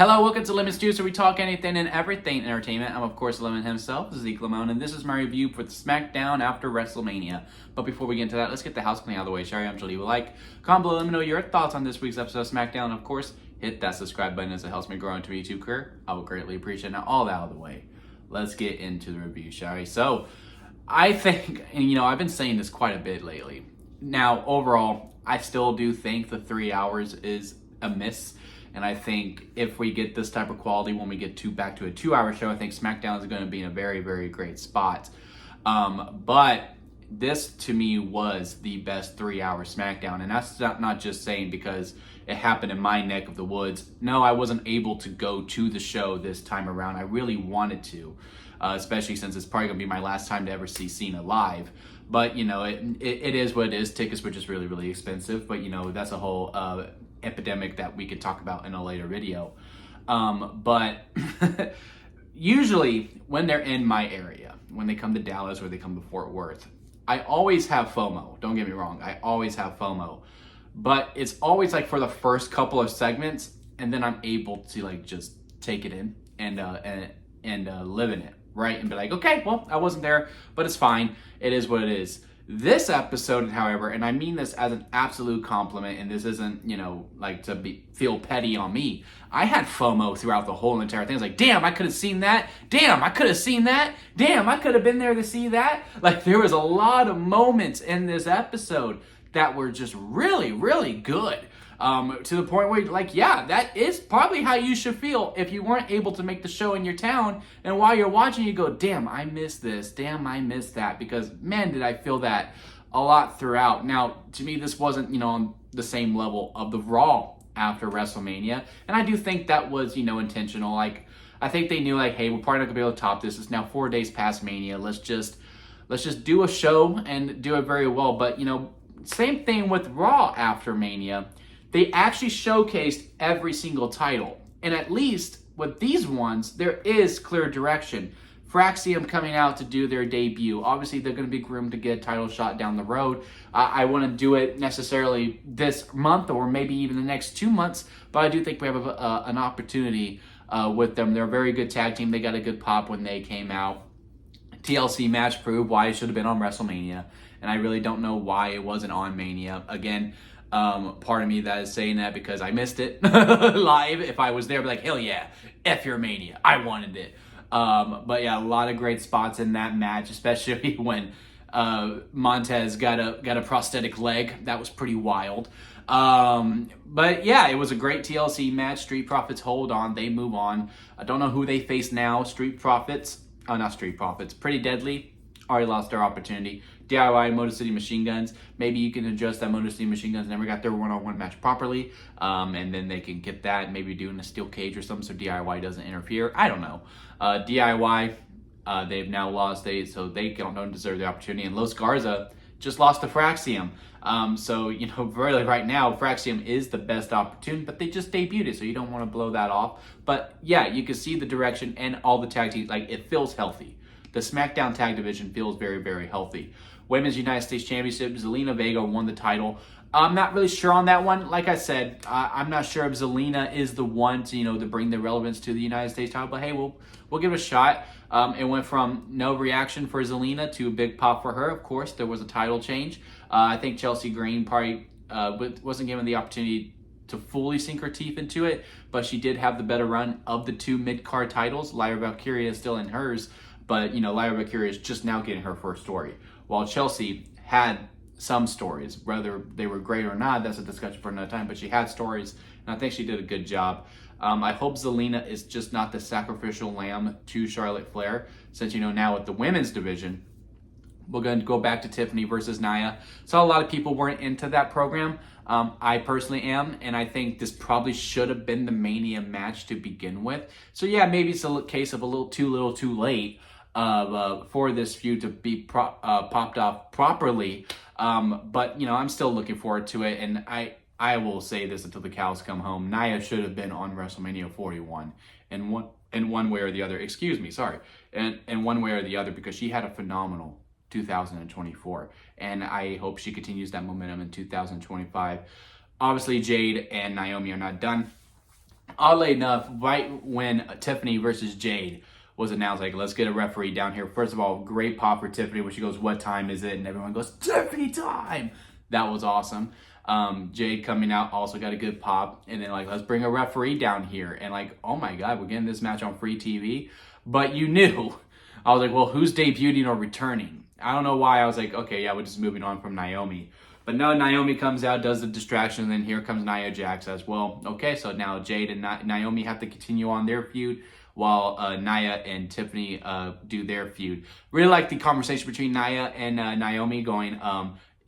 Hello, welcome to Lemon's Juice, where we talk anything and everything entertainment. I'm, of course, Lemon himself, Zeke Lemon, and this is my review for the SmackDown after WrestleMania. But before we get into that, let's get the house clean out of the way. Shall I'm leave a like, comment below, let me know your thoughts on this week's episode of SmackDown. Of course, hit that subscribe button as it helps me grow into a YouTube career. I would greatly appreciate it. Now, all that out of the way, let's get into the review, shall we? So, I think, and I've been saying this quite a bit lately. Now, overall, I still do think the 3 hours is a miss. And I think if we get this type of quality when we get back to a 2-hour show, I think SmackDown is going to be in a very, very great spot. But this, to me, was the best 3-hour SmackDown. And that's not just saying because it happened in my neck of the woods. No, I wasn't able to go to the show this time around. I really wanted to, especially since it's probably going to be my last time to ever see Cena live. But, it is what it is. Tickets were just really, really expensive. But, that's a whole epidemic that we could talk about in a later video. But usually when they're in my area, when they come to Dallas or they come to Fort Worth, I always have FOMO. Don't get me wrong. I always have FOMO. But it's always like for the first couple of segments, and then I'm able to just take it in and live in it. Right? And be like, okay, well, I wasn't there, but it's fine. It is what it is. This episode, however, and I mean this as an absolute compliment, and this isn't, feel petty on me. I had FOMO throughout the whole entire thing. I was like, damn, I could have seen that. Damn, I could have seen that. Damn, I could have been there to see that. There was a lot of moments in this episode that were just really, really good. To the point where that is probably how you should feel if you weren't able to make the show in your town, and while you're watching you go, damn, I missed this, damn, I missed that, because man, did I feel that a lot throughout. Now, to me, this wasn't, on the same level of the Raw after WrestleMania, and I do think that was, intentional. I think they knew, hey, we're probably not gonna be able to top this. It's now 4 days past Mania. Let's just do a show and do it very well. But, same thing with Raw after Mania. They actually showcased every single title. And at least with these ones, there is clear direction. Fraxium coming out to do their debut. Obviously, they're going to be groomed to get a title shot down the road. I wouldn't do it necessarily this month or maybe even the next 2 months, but I do think we have an opportunity with them. They're a very good tag team. They got a good pop when they came out. TLC match proved why it should have been on WrestleMania, and I really don't know why it wasn't on Mania. Again, part of me that is saying that because I missed it live. If I was there, I'd be like, hell yeah, F your Mania. I wanted it. But yeah, a lot of great spots in that match, especially when Montez got a prosthetic leg. That was pretty wild. But yeah, it was a great TLC match. Street Profits hold on. They move on. I don't know who they face now. Not Street Profits. Pretty Deadly already lost their opportunity. DIY, Motor City Machine Guns. Maybe you can adjust that Motor City Machine Guns never got their one-on-one match properly. And then they can get that, maybe doing a steel cage or something so DIY doesn't interfere. I don't know. DIY, they've now lost, so they don't deserve the opportunity. And Los Garza just lost to Fraxium. So, really right now, Fraxium is the best opportunity, but they just debuted it, so you don't want to blow that off. But yeah, you can see the direction and all the tag teams, it feels healthy. The SmackDown tag division feels very, very healthy. Women's United States Championship, Zelina Vega won the title. I'm not really sure on that one. Like I said, I'm not sure if Zelina is the one to bring the relevance to the United States title. But hey, we'll give it a shot. It went from no reaction for Zelina to a big pop for her. Of course, there was a title change. I think Chelsea Green probably wasn't given the opportunity to fully sink her teeth into it, but she did have the better run of the two mid-card titles. Lyra Valkyria is still in hers, but Lyra Valkyria is just now getting her first story. While Chelsea had some stories, whether they were great or not, that's a discussion for another time, but she had stories, and I think she did a good job. I hope Zelina is just not the sacrificial lamb to Charlotte Flair, since, now with the women's division, we're going to go back to Tiffany versus Nia. So a lot of people weren't into that program. I personally am, and I think this probably should have been the Mania match to begin with. So yeah, maybe it's a case of a little too late for this feud to be popped off properly. But I'm still looking forward to it, and I will say this until the cows come home. Nia should have been on WrestleMania 41 in one way or the other. Excuse me, sorry. In one way or the other, because she had a phenomenal 2024, and I hope she continues that momentum in 2025. Obviously, Jade and Naomi are not done. Oddly enough, right when Tiffany versus Jade was announced, like, let's get a referee down here. First of all, great pop for Tiffany when she goes, what time is it? And everyone goes, Tiffany time! That was awesome. Jade coming out also got a good pop. And then, like, let's bring a referee down here. And, like, oh my God, we're getting this match on free TV. But you knew. I was like, well, who's debuting or returning? I don't know why. I was like, okay, yeah, we're just moving on from Naomi. But no, Naomi comes out, does the distraction, and then here comes Nia Jax as well. Okay, so now Jade and Naomi have to continue on their feud while Nia and Tiffany do their feud. Really like the conversation between Nia and Naomi going,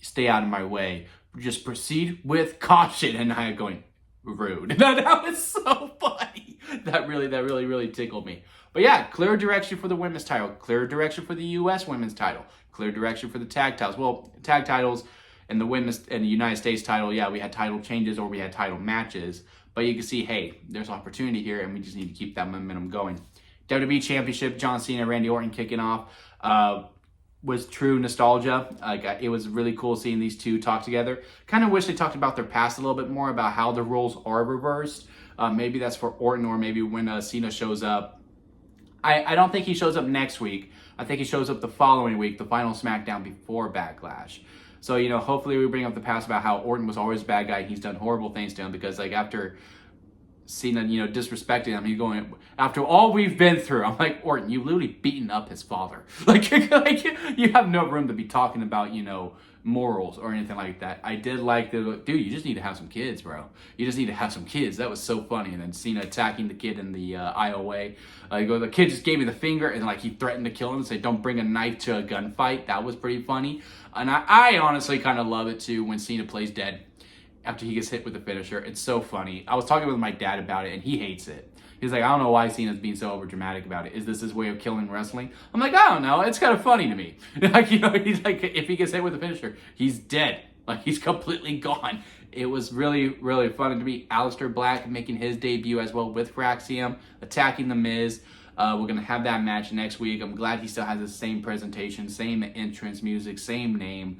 stay out of my way. Just proceed with caution. And Nia going, rude. That was so funny. That really tickled me. But yeah, clear direction for the women's title. Clear direction for the U.S. women's title. Clear direction for the tag titles. Well, tag titles and the women's and the United States title, yeah, we had title changes or we had title matches. But you can see, hey, there's opportunity here, and we just need to keep that momentum going. WWE Championship, John Cena, Randy Orton kicking off. Was true nostalgia. Like, it was really cool seeing these two talk together. Kind of wish they talked about their past a little bit more, about how the roles are reversed. Maybe that's for Orton, or maybe when Cena shows up. I don't think he shows up next week. I think he shows up the following week, the final SmackDown before Backlash. So, you know, hopefully we bring up the past about how Orton was always a bad guy. He's done horrible things to him because, like, after Cena, you know, disrespecting him, he's going, after all we've been through, I'm like, Orton, you literally beaten up his father. Like you have no room to be talking about, you know, morals or anything like that. I did like dude, you just need to have some kids, bro. You just need to have some kids. That was so funny. And then Cena attacking the kid in the aisle way. The kid just gave me the finger, and like he threatened to kill him and say, don't bring a knife to a gunfight. That was pretty funny. And I honestly kind of love it too when Cena plays dead after he gets hit with the finisher. It's so funny. I was talking with my dad about it, and he hates it. He's like, I don't know why Cena's being so overdramatic about it. Is this his way of killing wrestling? I'm like, I don't know. It's kind of funny to me. Like, you know, he's like, if he gets hit with the finisher, he's dead. Like, he's completely gone. It was really funny to me. Aleister Black making his debut as well with Fraxium, attacking The Miz. We're going to have that match next week. I'm glad he still has the same presentation, same entrance music, same name.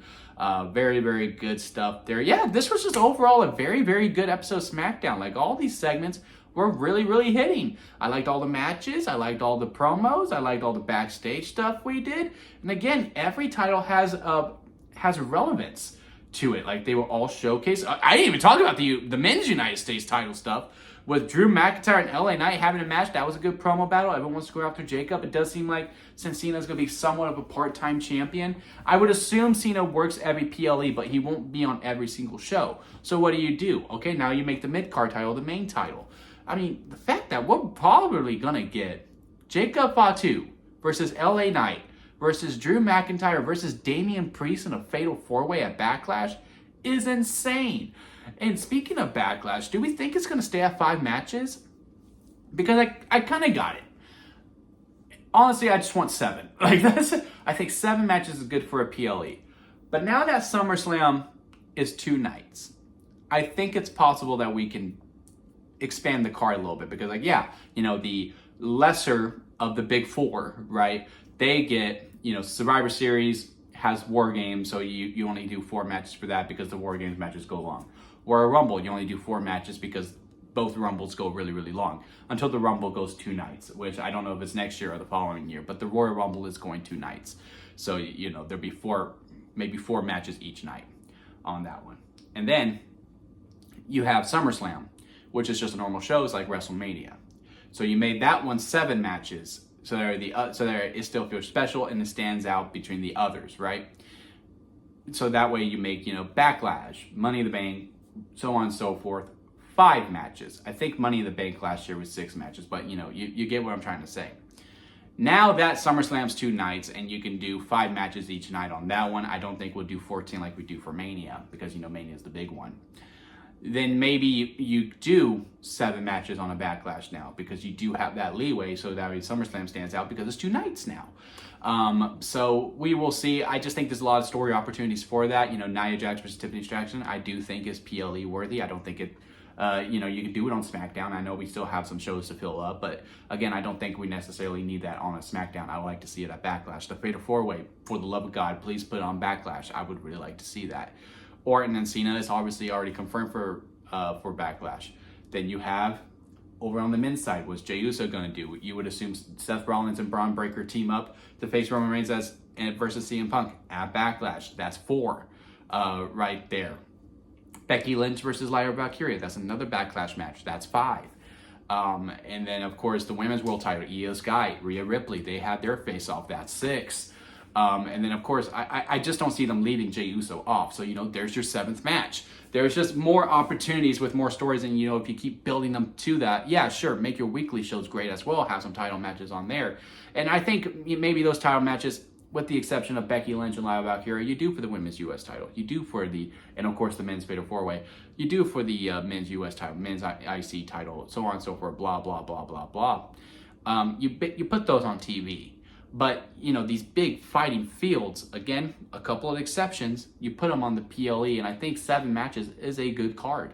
Very good stuff there. Yeah, this was just overall a very good episode of SmackDown. Like, all these segments were really hitting. I liked all the matches. I liked all the promos. I liked all the backstage stuff we did. And again, every title has relevance to it. Like, they were all showcased. I didn't even talk about the men's United States title stuff. With Drew McIntyre and LA Knight having a match, that was a good promo battle. Everyone wants to go after Jacob. It does seem like since Cena's going to be somewhat of a part-time champion, I would assume Cena works every PLE, but he won't be on every single show. So what do? Okay, now you make the mid-card title the main title. I mean, the fact that we're probably going to get Jacob Fatu versus LA Knight versus Drew McIntyre versus Damian Priest in a fatal four-way at Backlash is insane. And speaking of Backlash, do we think it's going to stay at 5 matches? Because I kind of got it. Honestly, I just want 7. Like, I think 7 matches is good for a PLE. But now that SummerSlam is 2 nights, I think it's possible that we can expand the card a little bit. Because, like, yeah, you know, the lesser of the big 4, right? They get, you know, Survivor Series has War Games, so you only do 4 matches for that because the War Games matches go long. Or a Rumble, you only do 4 matches because both Rumbles go really long. Until the Rumble goes 2 nights, which I don't know if it's next year or the following year, but the Royal Rumble is going 2 nights. So, you know, there'll be maybe 4 matches each night on that one. And then you have SummerSlam, which is just a normal show. It's like WrestleMania. So you made that one 7 matches. So it still feels special and it stands out between the others, right? So that way you make, you know, Backlash, Money in the Bank, so on and so forth, 5 matches. I think Money in the Bank last year was 6 matches, but, you know, you get what I'm trying to say. Now that SummerSlam's 2 nights and you can do 5 matches each night on that one, I don't think we'll do 14 like we do for Mania because, you know, Mania is the big one. Then maybe you do 7 matches on a Backlash now because you do have that leeway, so that way SummerSlam stands out because it's 2 nights now. So we will see. I just think there's a lot of story opportunities for that. You know, Nia Jax versus Tiffany Stratton, I do think is PLE worthy. I don't think it, you know, you can do it on SmackDown. I know we still have some shows to fill up, but again, I don't think we necessarily need that on a SmackDown. I would like to see it at Backlash. The Fatal 4-Way, for the love of God, please put it on Backlash. I would really like to see that. Orton and Cena is obviously already confirmed for Backlash. Then you have over on the men's side, what's Jey Uso going to do? You would assume Seth Rollins and Braun Breaker team up to face Roman Reigns versus CM Punk at Backlash. That's 4 right there. Becky Lynch versus Lyra Valkyria. That's another Backlash match. That's 5. And then, of course, the women's world title, Io Sky, Rhea Ripley, they had their face-off. That's 6. And then, of course, I just don't see them leaving Jey Uso off. So, there's your 7th match. There's just more opportunities with more stories. And, if you keep building them to that, yeah, sure, make your weekly shows great as well. Have some title matches on there. And I think maybe those title matches, with the exception of Becky Lynch and Lyra Valkyria, you do for the women's U.S. title. You do for and of course the men's Fatal 4-Way. You do for the men's U.S. title, men's IC title, so on and so forth, blah, blah, blah, blah, blah. You put those on TV. But, these big fighting fields, again, a couple of exceptions, you put them on the PLE, and I think 7 matches is a good card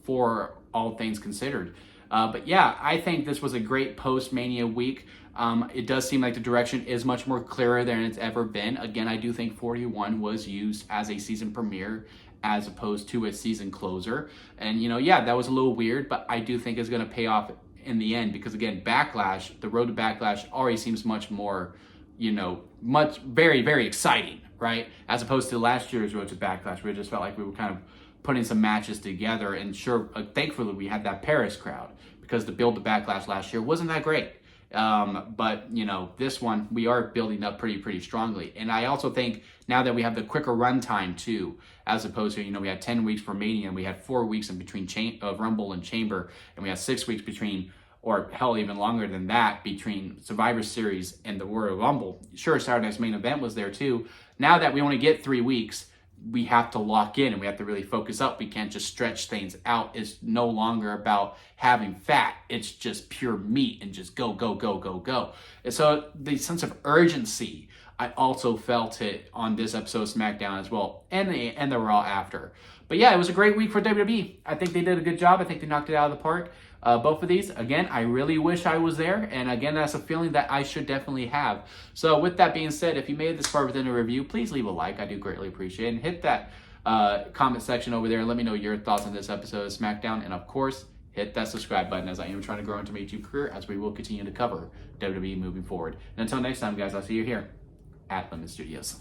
for all things considered. But yeah, I think this was a great post-Mania week. It does seem like the direction is much more clearer than it's ever been. Again, I do think 41 was used as a season premiere as opposed to a season closer. And, yeah, that was a little weird, but I do think it's going to pay off in the end because, again, Backlash, the road to Backlash already seems much more, very, very exciting, right? As opposed to last year's road to Backlash, where it just felt like we were kind of putting some matches together. And sure, thankfully, we had that Paris crowd because the build to Backlash last year wasn't that great. But this one we are building up pretty strongly, and I also think now that we have the quicker run time too, as opposed to we had 10 weeks for Mania and we had 4 weeks in between Rumble and Chamber, and we had 6 weeks between, or hell even longer than that, between Survivor Series and the Royal Rumble. Sure, Saturday Night's Main Event was there too. Now that we only get 3 weeks, we have to lock in and we have to really focus up. We can't just stretch things out. It's no longer about having fat. It's just pure meat and just go, go, go, go, go. And so the sense of urgency, I also felt it on this episode of SmackDown as well, and the Raw after. But yeah, it was a great week for WWE. I think they did a good job. I think they knocked it out of the park. Both of these, again, I really wish I was there. And again, that's a feeling that I should definitely have. So with that being said, if you made it this far within a review, please leave a like. I do greatly appreciate it. And hit that comment section over there and let me know your thoughts on this episode of SmackDown. And of course, hit that subscribe button as I am trying to grow into my YouTube career as we will continue to cover WWE moving forward. And until next time, guys, I'll see you here at Lemon Studios.